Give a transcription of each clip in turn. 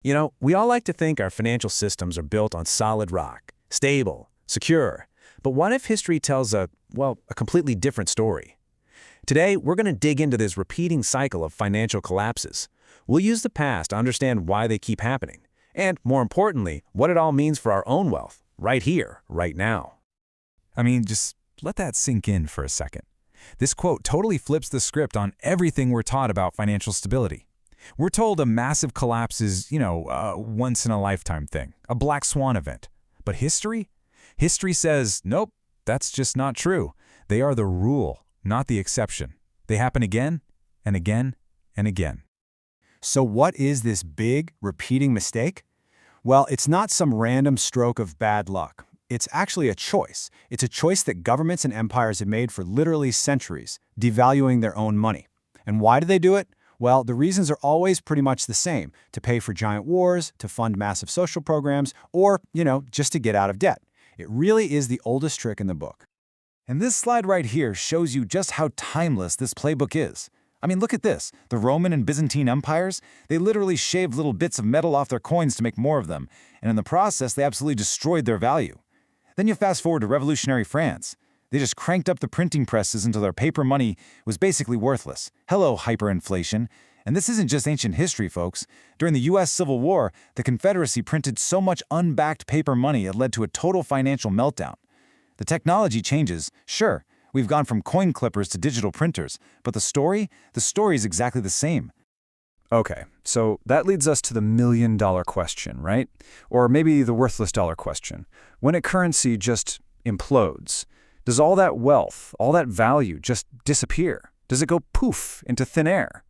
We all like to think our financial systems are built on solid rock, stable, secure. But what if history tells a completely different story? Today, we're going to dig into this repeating cycle of financial collapses. We'll use the past to understand why they keep happening, and more importantly, what it all means for our own wealth, right here, right now. Just let that sink in for a second. This quote totally flips the script on everything we're taught about financial stability. We're told a massive collapse is, a once-in-a-lifetime thing, a black swan event. But history? History says, nope, that's just not true. They are the rule, not the exception. They happen again and again and again. So what is this big, repeating mistake? Well, it's not some random stroke of bad luck. It's actually a choice. It's a choice that governments and empires have made for literally centuries, devaluing their own money. And why do they do it? Well, the reasons are always pretty much the same: to pay for giant wars, to fund massive social programs, or, just to get out of debt. It really is the oldest trick in the book. And this slide right here shows you just how timeless this playbook is. Look at this. The Roman and Byzantine empires, they literally shaved little bits of metal off their coins to make more of them, and in the process, they absolutely destroyed their value. Then you fast forward to revolutionary France. They just cranked up the printing presses until their paper money was basically worthless. Hello, hyperinflation. And this isn't just ancient history, folks. During the U.S. Civil War, the Confederacy printed so much unbacked paper money it led to a total financial meltdown. The technology changes, sure. We've gone from coin clippers to digital printers, but the story is exactly the same. Okay, so that leads us to the million-dollar question, right? Or maybe the worthless dollar question. When a currency just implodes, does all that wealth, all that value just disappear? Does it go poof into thin air?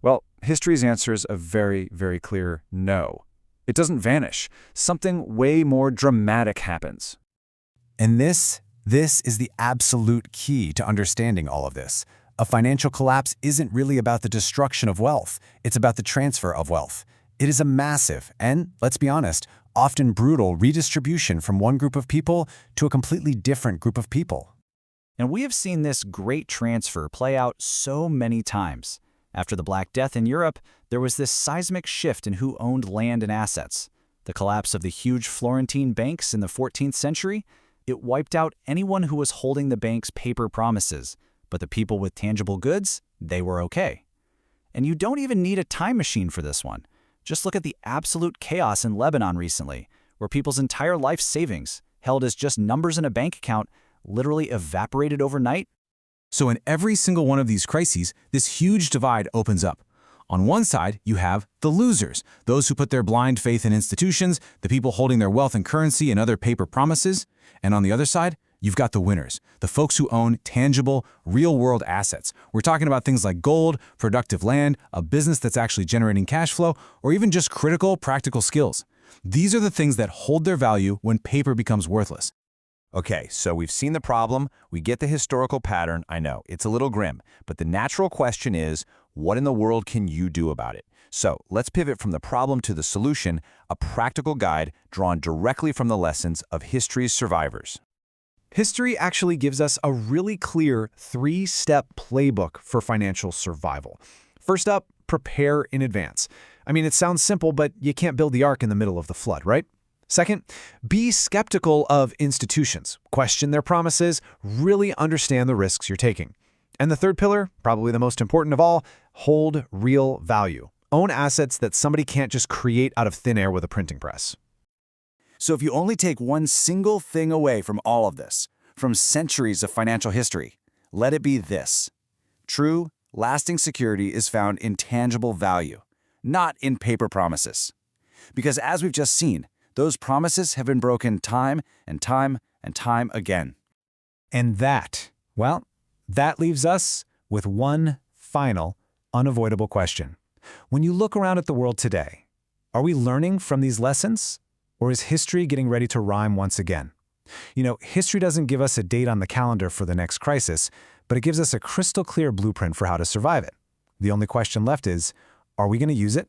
Well, history's answer is a very, very clear no. It doesn't vanish. Something way more dramatic happens. And this is the absolute key to understanding all of this. A financial collapse isn't really about the destruction of wealth. It's about the transfer of wealth. It is a massive and, let's be honest, often brutal redistribution from one group of people to a completely different group of people. And we have seen this great transfer play out so many times. After the Black Death in Europe, there was this seismic shift in who owned land and assets. The collapse of the huge Florentine banks in the 14th century, it wiped out anyone who was holding the bank's paper promises, but the people with tangible goods, they were okay. And you don't even need a time machine for this one. Just look at the absolute chaos in Lebanon recently, where people's entire life savings, held as just numbers in a bank account, literally evaporated overnight. So in every single one of these crises, this huge divide opens up. On one side, you have the losers, those who put their blind faith in institutions, the people holding their wealth in currency and other paper promises. And on the other side, you've got the winners, the folks who own tangible, real-world assets. We're talking about things like gold, productive land, a business that's actually generating cash flow, or even just critical, practical skills. These are the things that hold their value when paper becomes worthless. Okay, so we've seen the problem, we get the historical pattern. I know, it's a little grim, but the natural question is, what in the world can you do about it? So let's pivot from the problem to the solution, a practical guide drawn directly from the lessons of history's survivors. History actually gives us a really clear 3-step playbook for financial survival. First up, prepare in advance. It sounds simple, but you can't build the ark in the middle of the flood, right? Second, be skeptical of institutions. Question their promises, really understand the risks you're taking. And the third pillar, probably the most important of all, hold real value. Own assets that somebody can't just create out of thin air with a printing press. So if you only take one single thing away from all of this, from centuries of financial history, let it be this: true, lasting security is found in tangible value, not in paper promises. Because as we've just seen, those promises have been broken time and time and time again. And that leaves us with one final, unavoidable question. When you look around at the world today, are we learning from these lessons? Or is history getting ready to rhyme once again? History doesn't give us a date on the calendar for the next crisis, but it gives us a crystal clear blueprint for how to survive it. The only question left is, are we going to use it?